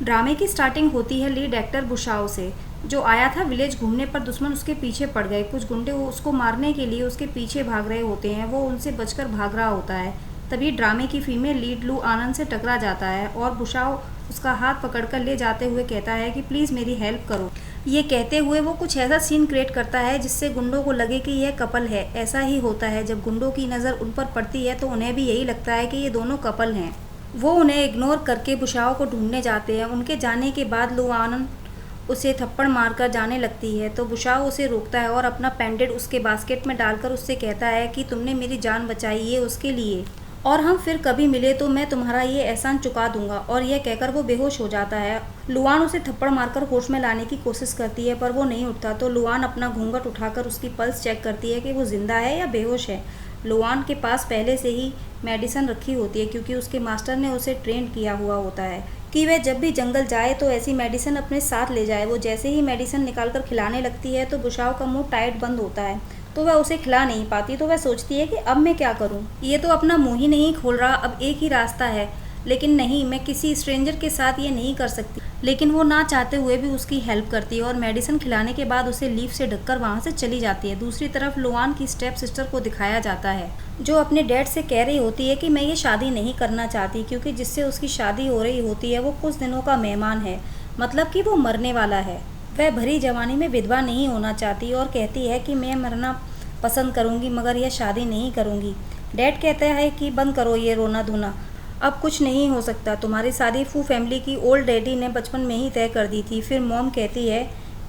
ड्रामे की स्टार्टिंग होती है लीड एक्टर बुशाओ से, जो आया था विलेज घूमने पर दुश्मन उसके पीछे पड़ गए। कुछ गुंडे उसको मारने के लिए उसके पीछे भाग रहे होते हैं। वो उनसे बचकर भाग रहा होता है। तभी ड्रामे की फीमेल लीड लू आनंद से टकरा जाता है और बुशाओ उसका हाथ पकड़कर ले जाते हुए कहता है कि प्लीज़ मेरी हेल्प करो। ये कहते हुए वो कुछ ऐसा सीन क्रिएट करता है जिससे गुंडों को लगे कि यह कपल है। ऐसा ही होता है, जब गुंडों की नज़र उन पर पड़ती है तो उन्हें भी यही लगता है कि ये दोनों कपल हैं। वो उन्हें इग्नोर करके बुशाओ को ढूंढने जाते हैं। उनके जाने के बाद लू आनंद उसे थप्पड़ मारकर जाने लगती है तो बुशाओ उसे रोकता है और अपना पेंडेंट उसके बास्केट में डालकर उससे कहता है कि तुमने मेरी जान बचाई, ये उसके लिए, और हम फिर कभी मिले तो मैं तुम्हारा ये एहसान चुका दूंगा। और यह कहकर वो बेहोश हो जाता है। लुआन उसे थप्पड़ मारकर होश में लाने की कोशिश करती है पर वो नहीं उठता, तो लुआन अपना घूंघट उठाकर उसकी पल्स चेक करती है कि वो जिंदा है या बेहोश है। लुआन के पास पहले से ही मेडिसिन रखी होती है क्योंकि उसके मास्टर ने उसे ट्रेन किया हुआ होता है कि वह जब भी जंगल जाए तो ऐसी मेडिसिन अपने साथ ले जाए। वो जैसे ही मेडिसिन निकालकर खिलाने लगती है तो बुशाओ का मुंह टाइट बंद होता है, तो वह उसे खिला नहीं पाती। तो वह सोचती है कि अब मैं क्या करूं, ये तो अपना मुंह ही नहीं खोल रहा, अब एक ही रास्ता है, लेकिन नहीं, मैं किसी स्ट्रेंजर के साथ ये नहीं कर सकती। लेकिन वो ना चाहते हुए भी उसकी हेल्प करती है और मेडिसिन खिलाने के बाद उसे लीफ से ढककर वहाँ से चली जाती है। दूसरी तरफ लुआन की स्टेप सिस्टर को दिखाया जाता है, जो अपने डैड से कह रही होती है कि मैं ये शादी नहीं करना चाहती क्योंकि जिससे उसकी शादी हो रही होती है वो कुछ दिनों का मेहमान है, मतलब कि वो मरने वाला है। वह भरी जवानी में विधवा नहीं होना चाहती और कहती है कि मैं मरना पसंद करूंगी मगर यह शादी नहीं करूंगी। डैड कहता है कि बंद करो ये रोना धोना, अब कुछ नहीं हो सकता, तुम्हारी शादी फू फैमिली की ओल्ड डैडी ने बचपन में ही तय कर दी थी। फिर मॉम कहती है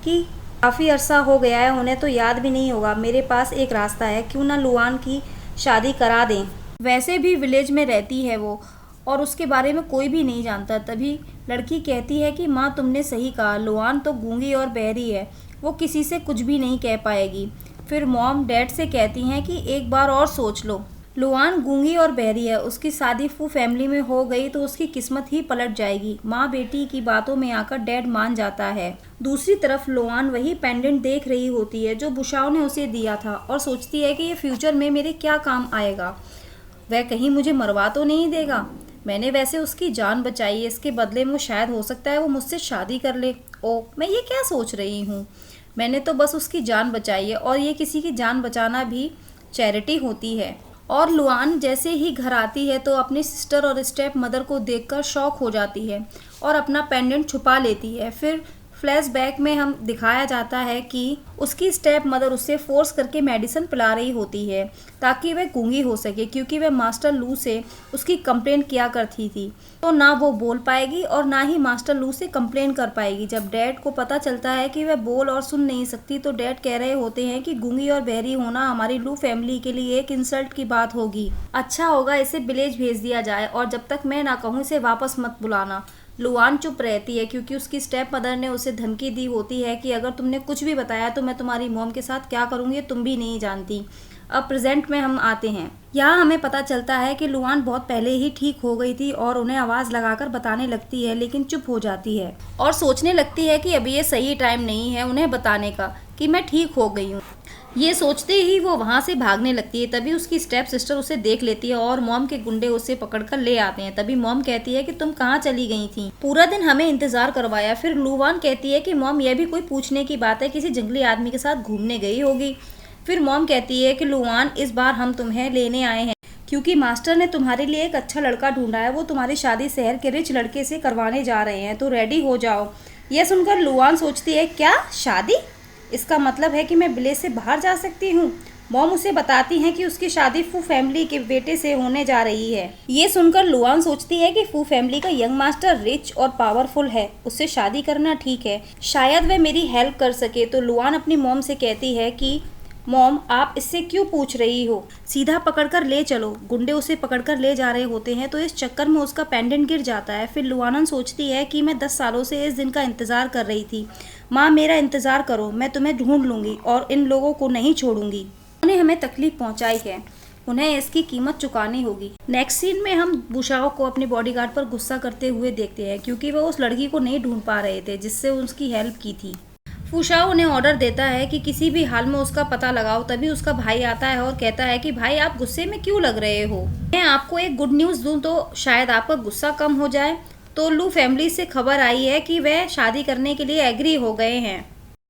कि काफ़ी अरसा हो गया है, उन्हें तो याद भी नहीं होगा, मेरे पास एक रास्ता है, क्यों ना लुआन की शादी करा दें। वैसे भी विलेज में रहती है वो और उसके बारे में कोई भी नहीं जानता। तभी लड़की कहती है कि माँ तुमने सही कहा, लुआन तो गूंगी और बहरी है, वो किसी से कुछ भी नहीं कह पाएगी। फिर मॉम डैड से कहती हैं कि एक बार और सोच लो, लुआन गूंगी और बहरी है, उसकी शादी फू फैमिली में हो गई तो उसकी किस्मत ही पलट जाएगी। माँ बेटी की बातों में आकर डैड मान जाता है। दूसरी तरफ लुआन वही पेंडेंट देख रही होती है जो बुशाओ ने उसे दिया था और सोचती है कि ये फ्यूचर में मेरे क्या काम आएगा, वह कहीं मुझे मरवा तो नहीं देगा। मैंने वैसे उसकी जान बचाई है, इसके बदले में शायद हो सकता है वो मुझसे शादी कर ले। ओ, मैं ये क्या सोच रही हूँ, मैंने तो बस उसकी जान बचाई है और ये किसी की जान बचाना भी चैरिटी होती है। और लुआन जैसे ही घर आती है तो अपनी सिस्टर और स्टेप मदर को देखकर शॉक हो जाती है और अपना पेंडेंट छुपा लेती है। फिर फ्लैशबैक में हम दिखाया जाता है कि उसकी स्टेप मदर उसे फोर्स करके मेडिसिन पिला रही होती है ताकि वह गूंगी हो सके, क्योंकि वह मास्टर लू से उसकी कंप्लेंट किया करती थी। तो ना वो बोल पाएगी और ना ही मास्टर लू से कंप्लेंट कर पाएगी। जब डैड को पता चलता है कि वह बोल और सुन नहीं सकती तो डैड कह रहे होते हैं कि गूंगी और बहरी होना हमारी लू फैमिली के लिए एक इंसल्ट की बात होगी, अच्छा होगा इसे विलेज भेज दिया जाए और जब तक मैं ना कहूँ इसे वापस मत बुलाना। लुआन चुप रहती है क्योंकि उसकी स्टेप मदर ने उसे धमकी दी होती है कि अगर तुमने कुछ भी बताया तो मैं तुम्हारी मॉम के साथ क्या करूँगी तुम भी नहीं जानती। अब प्रेजेंट में हम आते हैं। यहाँ हमें पता चलता है कि लुआन बहुत पहले ही ठीक हो गई थी और उन्हें आवाज़ लगाकर बताने लगती है, लेकिन चुप हो जाती है और सोचने लगती है कि अभी ये सही टाइम नहीं है उन्हें बताने का कि मैं ठीक हो गई हूँ। ये सोचते ही वो वहाँ से भागने लगती है। तभी उसकी स्टेप सिस्टर उसे देख लेती है और मॉम के गुंडे उसे पकड़कर ले आते हैं। तभी मॉम कहती है कि तुम कहाँ चली गई थी, पूरा दिन हमें इंतजार करवाया। फिर लुआन कहती है कि मॉम यह भी कोई पूछने की बात है, किसी जंगली आदमी के साथ घूमने गई होगी। फिर मॉम कहती है कि लुआन इस बार हम तुम्हें लेने आए हैं क्योंकि मास्टर ने तुम्हारे लिए एक अच्छा लड़का ढूंढा है, वो तुम्हारी शादी शहर के रिच लड़के से करवाने जा रहे हैं, तो रेडी हो जाओ। यह सुनकर लुआन सोचती है क्या शादी, इसका मतलब है कि मैं विलेज से बाहर जा सकती हूँ। मॉम उसे बताती हैं कि उसकी शादी फू फैमिली के बेटे से होने जा रही है। ये सुनकर लुआन सोचती है कि फू फैमिली का यंग मास्टर रिच और पावरफुल है, उससे शादी करना ठीक है, शायद वह मेरी हेल्प कर सके। तो लुआन अपनी मॉम से कहती है कि मॉम आप इससे क्यों पूछ रही हो, सीधा पकड़कर ले चलो। गुंडे उसे पकड़कर ले जा रहे होते हैं तो इस चक्कर में उसका पेंडेंट गिर जाता है। फिर लुआनन सोचती है कि मैं 10 सालों से इस दिन का इंतज़ार कर रही थी, माँ मेरा इंतज़ार करो, मैं तुम्हें ढूंढ लूँगी और इन लोगों को नहीं छोड़ूंगी, उन्हें हमें तकलीफ पहुँचाई है, उन्हें इसकी कीमत चुकानी होगी। नेक्स्ट सीन में हम बुशाओ को अपने बॉडीगार्ड पर गुस्सा करते हुए देखते हैं क्योंकि वह उस लड़की को नहीं ढूंढ पा रहे थे जिससे उसकी हेल्प की थी। बुशाओ उन्हें ऑर्डर देता है कि किसी भी हाल में उसका पता लगाओ। तभी उसका भाई आता है और कहता है कि भाई आप गुस्से में क्यों लग रहे हो, मैं आपको एक गुड न्यूज़ दूं तो शायद आपका गुस्सा कम हो जाए। तो लू फैमिली से खबर आई है कि वह शादी करने के लिए एग्री हो गए हैं।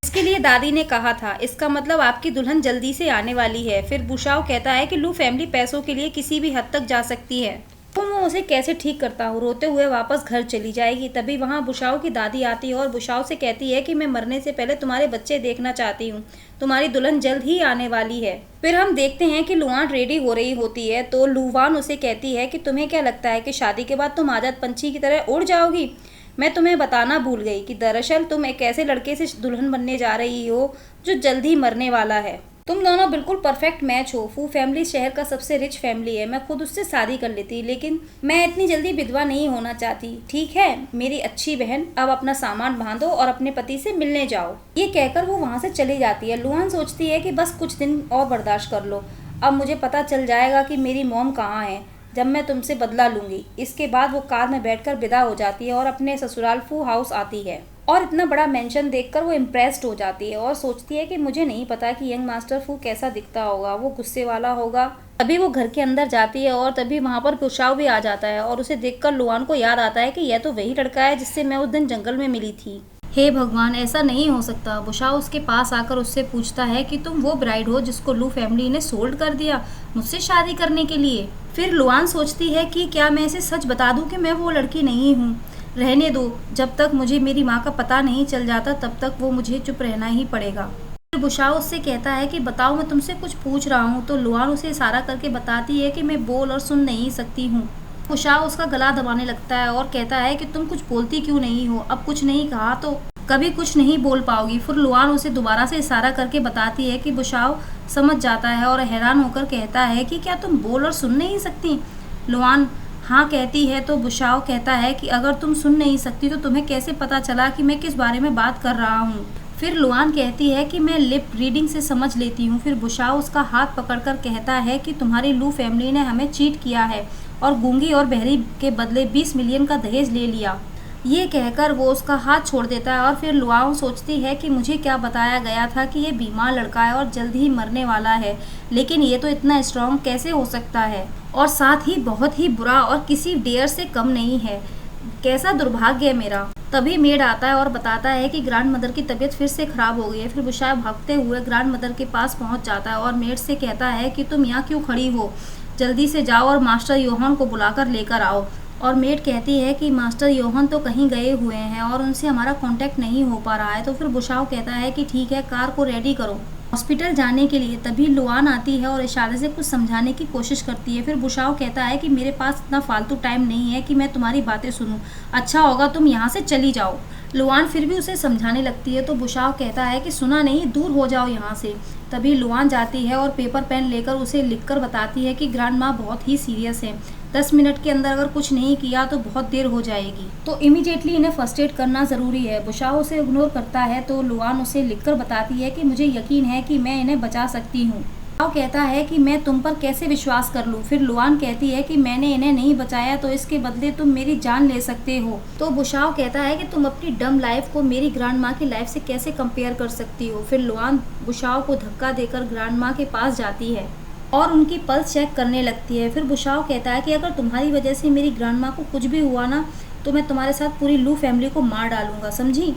इसके लिए दादी ने कहा था, इसका मतलब आपकी दुल्हन जल्दी से आने वाली है। फिर बुशाओ कहता है कि लू फैमिली पैसों के लिए किसी भी हद तक जा सकती है, तो मैं उसे कैसे ठीक करता हूँ। रोते हुए वापस घर चली जाएगी। तभी वहाँ बुशाओ की दादी आती है और बुशाओ से कहती है कि मैं मरने से पहले तुम्हारे बच्चे देखना चाहती हूँ, तुम्हारी दुल्हन जल्द ही आने वाली है। फिर हम देखते हैं कि लुआन रेडी हो रही होती है, तो लुवान उसे कहती है कि तुम्हें क्या लगता है कि शादी के बाद तुम आजाद पंछी की तरह उड़ जाओगी। मैं तुम्हें बताना भूल गई कि दरअसल तुम एक ऐसे लड़के से दुल्हन बनने जा रही हो जो जल्द ही मरने वाला है। तुम दोनों बिल्कुल परफेक्ट मैच हो। फू फैमिली शहर का सबसे रिच फैमिली है, मैं खुद उससे शादी कर लेती, लेकिन मैं इतनी जल्दी विधवा नहीं होना चाहती। ठीक है मेरी अच्छी बहन, अब अपना सामान बांधो और अपने पति से मिलने जाओ। ये कहकर वो वहाँ से चली जाती है। लुआन सोचती है कि बस कुछ दिन और बर्दाश्त कर लो, अब मुझे पता चल जाएगा कि मेरी मॉम कहाँ है, जब मैं तुमसे बदला लूंगी। इसके बाद वो कार में बैठकर विदा हो जाती है और अपने ससुराल फू हाउस आती है। और इतना बड़ा मेंशन देखकर वो इम्प्रेस्ड हो जाती है और सोचती है कि मुझे नहीं पता कि यंग मास्टर फू कैसा दिखता होगा, वो गुस्से वाला होगा। तभी वो घर के अंदर जाती है और तभी वहाँ पर बुशाओ भी आ जाता है और उसे देखकर लुआन को याद आता है कि यह तो वही लड़का है जिससे मैं उस दिन जंगल में मिली थी। हे भगवान, ऐसा नहीं हो सकता। बुशाओ उसके पास आकर उससे पूछता है कि तुम वो ब्राइड हो जिसको लू फैमिली ने सोल्ड कर दिया मुझसे शादी करने के लिए। फिर लुआन सोचती है कि क्या मैं इसे सच बता दूं कि मैं वो लड़की नहीं हूँ। रहने दो, जब तक मुझे मेरी माँ का पता नहीं चल जाता तब तक वो मुझे चुप रहना ही पड़ेगा। फिर बुशाओ उससे कहता है कि बताओ, मैं तुमसे कुछ पूछ रहा हूँ। तो लुआन उसे इशारा करके बताती है कि मैं बोल और सुन नहीं सकती हूँ। बुशाओ उसका गला दबाने लगता है और कहता है कि तुम कुछ बोलती क्यों नहीं हो, अब कुछ नहीं कहा तो कभी कुछ नहीं बोल पाओगी। फिर लुआन उसे दोबारा से इशारा करके बताती है कि बुशाओ समझ जाता है और हैरान होकर कहता है कि क्या तुम बोल और सुन नहीं सकती। लुआन हाँ कहती है तो बुशाओ कहता है कि अगर तुम सुन नहीं सकती तो तुम्हें कैसे पता चला कि मैं किस बारे में बात कर रहा हूँ। फिर लुआन कहती है कि मैं लिप रीडिंग से समझ लेती हूँ। फिर बुशाओ उसका हाथ पकड़कर कहता है कि तुम्हारी लू फैमिली ने हमें चीट किया है और गूंगी और बहरी के बदले 20 मिलियन का दहेज ले लिया। ये कहकर वो उसका हाथ छोड़ देता है और फिर लुआओ सोचती है कि मुझे क्या बताया गया था कि ये बीमार लड़का है और जल्द ही मरने वाला है, लेकिन ये तो इतना स्ट्रॉन्ग कैसे हो सकता है और साथ ही बहुत ही बुरा और किसी डेयर से कम नहीं है। कैसा दुर्भाग्य है मेरा। तभी मेड आता है और बताता है कि ग्रैंड मदर की तबीयत फिर से खराब हो गई है। फिर बुशाओ भागते हुए ग्रैंड मदर के पास पहुंच जाता है और मेड से कहता है कि तुम यहाँ क्यों खड़ी हो, जल्दी से जाओ और मास्टर योहान को बुलाकर लेकर आओ। और मेड कहती है कि मास्टर योहान तो कहीं गए हुए हैं और उनसे हमारा कांटेक्ट नहीं हो पा रहा है। तो फिर बुशाओ कहता है कि ठीक है, कार को रेडी करो हॉस्पिटल जाने के लिए। तभी लुआन आती है और इशारे से कुछ समझाने की कोशिश करती है। फिर बुशाओ कहता है कि मेरे पास इतना फालतू टाइम नहीं है कि मैं तुम्हारी बातें सुनूं, अच्छा होगा तुम यहाँ से चली जाओ। लुआन फिर भी उसे समझाने लगती है तो बुशाओ कहता है कि सुना नहीं, दूर हो जाओ यहाँ से। तभी लुआन जाती है और पेपर पेन लेकर उसे लिखकर बताती है कि ग्रैंड माँ बहुत ही सीरियस है, 10 मिनट के अंदर अगर कुछ नहीं किया तो बहुत देर हो जाएगी, तो इमीडिएटली इन्हें फर्स्ट एड करना ज़रूरी है। बुशाओ उसे इग्नोर करता है तो लुआन उसे लिखकर बताती है कि मुझे यकीन है कि मैं इन्हें बचा सकती हूँ। बुशाओ कहता है कि मैं तुम पर कैसे विश्वास कर लूँ। फिर लुआन कहती है कि मैंने इन्हें नहीं बचाया तो इसके बदले तुम मेरी जान ले सकते हो। तो बुशाओ कहता है कि तुम अपनी डम लाइफ को मेरी ग्रैंड माँ की लाइफ से कैसे कंपेयर कर सकती हो। फिर लुआन बुशाओ को धक्का देकर ग्रैंड माँ के पास जाती है और उनकी पल्स चेक करने लगती है। फिर बुशाओ कहता है कि अगर तुम्हारी वजह से मेरी ग्रैंड माँ को कुछ भी हुआ ना तो मैं तुम्हारे साथ पूरी लू फैमिली को मार डालूंगा, समझी।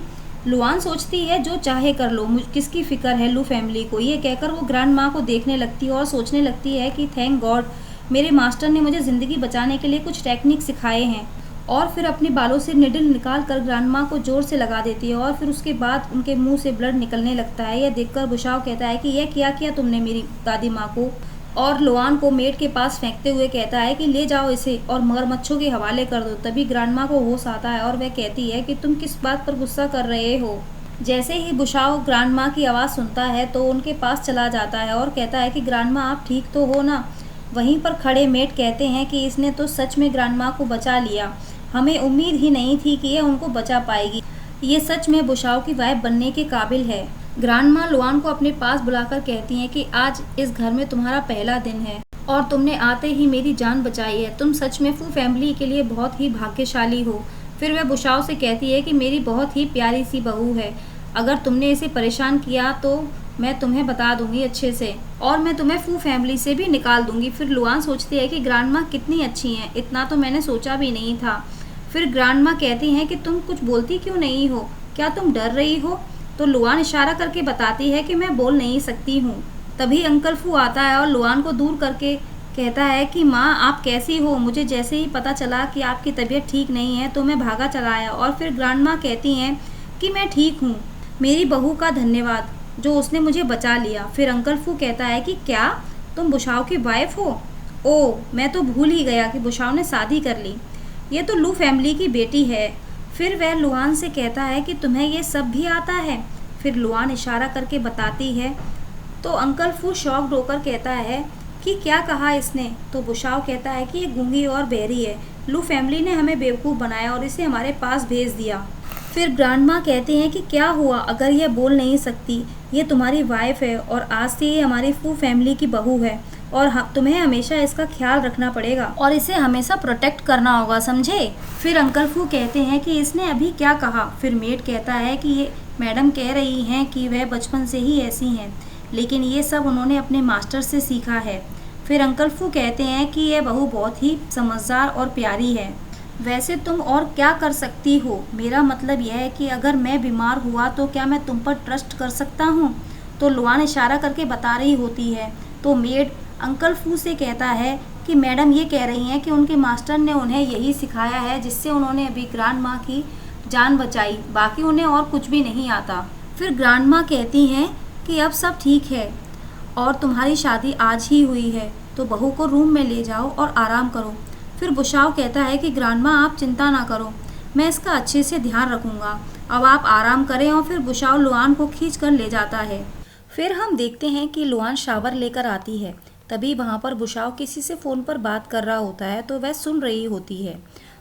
लुआन सोचती है जो चाहे कर लो, मुझे किसकी फिक्र है लू फैमिली को। ये कहकर वो ग्रैंड माँ को देखने लगती है और सोचने लगती है कि थैंक गॉड मेरे मास्टर ने मुझे ज़िंदगी बचाने के लिए कुछ टेक्निक सिखाए हैं। और फिर अपने बालों से निडल निकाल कर ग्रैंड माँ को जोर से लगा देती है और फिर उसके बाद उनके मुंह से ब्लड निकलने लगता है। यह देखकर बुशाओ कहता है कि यह क्या किया तुमने मेरी दादी माँ को, और लुआन को मेड के पास फेंकते हुए कहता है कि ले जाओ इसे और मगरमच्छों के हवाले कर दो। तभी ग्रैंडमा को होश आता है और वह कहती है कि तुम किस बात पर गुस्सा कर रहे हो। जैसे ही बुशाओ ग्रैंडमा की आवाज़ सुनता है तो उनके पास चला जाता है और कहता है कि ग्रैंडमा आप ठीक तो हो ना। वहीं पर खड़े मेड कहते हैं कि इसने तो सच में ग्रैंडमा को बचा लिया, हमें उम्मीद ही नहीं थी कि यह उनको बचा पाएगी, ये सच में बुशाओ की वाइफ बनने के काबिल है। ग्रैंडमा लुआन को अपने पास बुलाकर कहती हैं कि आज इस घर में तुम्हारा पहला दिन है और तुमने आते ही मेरी जान बचाई है, तुम सच में फू फैमिली के लिए बहुत ही भाग्यशाली हो। फिर वह बुशाओ से कहती है कि मेरी बहुत ही प्यारी सी बहू है, अगर तुमने इसे परेशान किया तो मैं तुम्हें बता दूंगी अच्छे से और मैं तुम्हें फू फैमिली से भी निकाल दूंगी। फिर लुआन सोचती है कि ग्रैंडमा कितनी अच्छी हैं, इतना तो मैंने सोचा भी नहीं था। फिर ग्रांडमा कहती हैं कि तुम कुछ बोलती क्यों नहीं हो, क्या तुम डर रही हो? तो लुआन इशारा करके बताती है कि मैं बोल नहीं सकती हूँ। तभी अंकल फू आता है और लुआन को दूर करके कहता है कि माँ आप कैसी हो? मुझे जैसे ही पता चला कि आपकी तबीयत ठीक नहीं है तो मैं भागा चला आया। और फिर ग्रांडमा कहती हैं कि मैं ठीक हूँ, मेरी बहू का धन्यवाद जो उसने मुझे बचा लिया। फिर अंकल फू कहता है कि क्या तुम बुशाओ की वाइफ हो? ओह, मैं तो भूल ही गया कि बुशाओ ने शादी कर ली। ये तो लू फैमिली की बेटी है। फिर वह लुआन से कहता है कि तुम्हें ये सब भी आता है? फिर लुआन इशारा करके बताती है। तो अंकल फू शॉक्ड होकर कहता है कि क्या कहा इसने? तो बुशाओ कहता है कि ये गूंगी और बहरी है, लू फैमिली ने हमें बेवकूफ़ बनाया और इसे हमारे पास भेज दिया। फिर ग्रांडमा कहते हैं कि क्या हुआ अगर यह बोल नहीं सकती? ये तुम्हारी वाइफ है और आज से ये हमारी फू फैमिली की बहू है और तुम्हें हमेशा इसका ख्याल रखना पड़ेगा और इसे हमेशा प्रोटेक्ट करना होगा, समझे? फिर अंकल फू कहते हैं कि इसने अभी क्या कहा? फिर मेड कहता है कि ये मैडम कह रही हैं कि वह बचपन से ही ऐसी हैं, लेकिन ये सब उन्होंने अपने मास्टर से सीखा है। फिर अंकल फू कहते हैं कि यह बहू बहुत ही समझदार और प्यारी है। वैसे तुम और क्या कर सकती हो? मेरा मतलब यह है कि अगर मैं बीमार हुआ तो क्या मैं तुम पर ट्रस्ट कर सकता हूँ? तो लुआन इशारा करके बता रही होती है। तो मेड अंकल फू से कहता है कि मैडम ये कह रही हैं कि उनके मास्टर ने उन्हें यही सिखाया है जिससे उन्होंने अभी ग्रांडमा की जान बचाई, बाकी उन्हें और कुछ भी नहीं आता। फिर ग्रांडमा कहती हैं कि अब सब ठीक है और तुम्हारी शादी आज ही हुई है, तो बहू को रूम में ले जाओ और आराम करो। फिर बुशाओ कहता है कि ग्रांडमा आप चिंता ना करो, मैं इसका अच्छे से ध्यान रखूँगा, अब आप आराम करें। और फिर बुशाओ लुआन को खींच कर ले जाता है। फिर हम देखते हैं कि लुआन शावर लेकर आती है। तभी वहाँ पर बुशाओ किसी से फ़ोन पर बात कर रहा होता है, तो वह सुन रही होती है।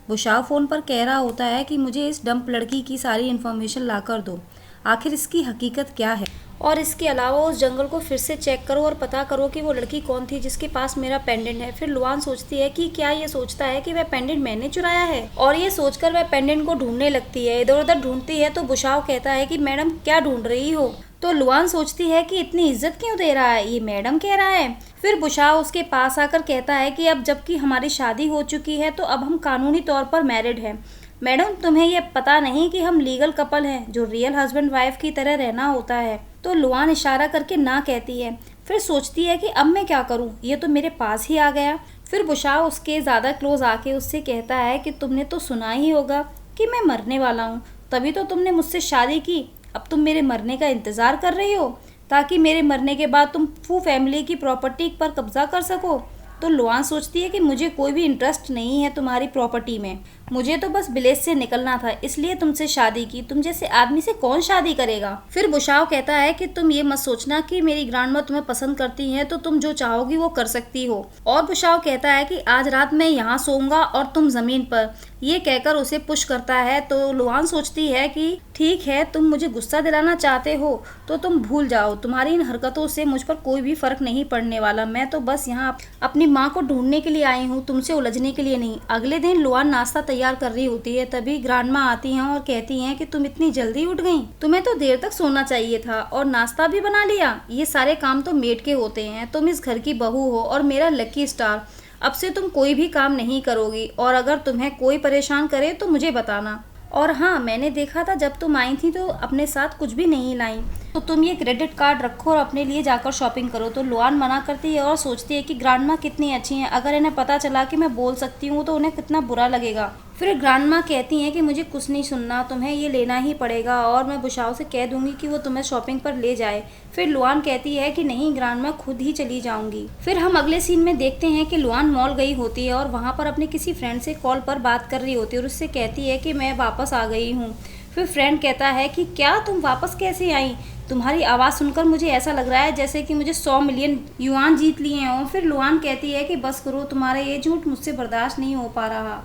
बुशाओ फ़ोन पर कह रहा होता है कि मुझे इस डंप लड़की की सारी इन्फॉर्मेशन ला कर दो, आखिर इसकी हकीकत क्या है, और इसके अलावा उस जंगल को फिर से चेक करो और पता करो कि वो लड़की कौन थी जिसके पास मेरा पेंडेंट है। फिर लुआन सोचती है कि क्या ये सोचता है कि वह पेंडेंट मैंने चुराया है, और ये सोचकर वह पेंडेंट को ढूंढने लगती है। इधर उधर ढूंढती है तो बुशाओ कहता है कि मैडम क्या ढूंढ रही हो? तो लुआन सोचती है कि इतनी इज्जत क्यों दे रहा है, ये मैडम कह रहा है। फिर बुशाओ उसके पास आकर कहता है कि अब जबकि हमारी शादी हो चुकी है तो अब हम कानूनी तौर पर मैरिड हैं। मैडम तुम्हें ये पता नहीं कि हम लीगल कपल हैं, जो रियल हस्बैंड वाइफ की तरह रहना होता है। तो लुआन इशारा करके ना कहती है। फिर सोचती है कि अब मैं क्या करूं, ये तो मेरे पास ही आ गया। फिर बुशाओ उसके ज़्यादा क्लोज आके उससे कहता है कि तुमने तो सुना ही होगा कि मैं मरने वाला हूँ, तभी तो तुमने मुझसे शादी की। अब तुम मेरे मरने का इंतज़ार कर रही हो ताकि मेरे मरने के बाद तुम फू फैमिली की प्रॉपर्टी पर कब्जा कर सको। तो लुआन सोचती है कि मुझे कोई भी इंटरेस्ट नहीं है तुम्हारी प्रॉपर्टी में, मुझे तो बस विलेज से निकलना था, इसलिए तुमसे शादी की। तुम जैसे आदमी से कौन शादी करेगा? फिर बुशाओ कहता है कि तुम ये मत सोचना कि मेरी ग्रांडमा तुम्हें पसंद करती हैं तो तुम जो चाहोगी वो कर सकती हो। और बुशाओ कहता है कि आज रात मैं यहाँ सोऊंगा और तुम जमीन पर। ये कहकर उसे पुश करता है। तो लुआन सोचती है कि ठीक है, तुम मुझे गुस्सा दिलाना चाहते हो तो तुम भूल जाओ, तुम्हारी इन हरकतों से मुझ पर कोई भी फर्क नहीं पड़ने वाला। मैं तो बस यहाँ अपनी माँ को ढूंढने के लिए आई हूँ, तुमसे उलझने के लिए नहीं। अगले दिन लुआन नाश्ता तैयार कर रही होती है, तभी ग्रांडमा आती हैं और कहती हैं कि तुम इतनी जल्दी उठ गई, तुम्हें तो देर तक सोना चाहिए था और नाश्ता भी बना लिया। ये सारे काम तो मेड के होते हैं, तुम इस घर की बहू हो और मेरा लकी स्टार। अब से तुम कोई भी काम नहीं करोगी और अगर तुम्हें कोई परेशान करे तो मुझे बताना। और हाँ, मैंने देखा था जब तुम आई थी तो अपने साथ कुछ भी नहीं लाई, तो तुम ये क्रेडिट कार्ड रखो और अपने लिए जाकर शॉपिंग करो। तो लुआन मना करती है और सोचती है कि ग्रांडमा कितनी अच्छी हैं, अगर इन्हें पता चला कि मैं बोल सकती हूँ तो उन्हें कितना बुरा लगेगा। फिर ग्रांडमा कहती हैं कि मुझे कुछ नहीं सुनना, तुम्हें ये लेना ही पड़ेगा और मैं बुशाओ से कह दूंगी कि वो तुम्हें शॉपिंग पर ले जाए। फिर लुआन कहती है कि नहीं ग्रांडमा, खुद ही चली जाऊंगी। फिर हम अगले सीन में देखते हैं कि लुआन मॉल गई होती है और वहाँ पर अपने किसी फ्रेंड से कॉल पर बात कर रही होती है और उससे कहती है कि मैं वापस आ गई हूँ। फिर फ्रेंड कहता है कि क्या तुम वापस कैसे आई? तुम्हारी आवाज़ सुनकर मुझे ऐसा लग रहा है जैसे कि मुझे 100 मिलियन युआन जीत लिए हों। फिर लुआन कहती है कि बस करो, तुम्हारा ये झूठ मुझसे बर्दाश्त नहीं हो पा रहा।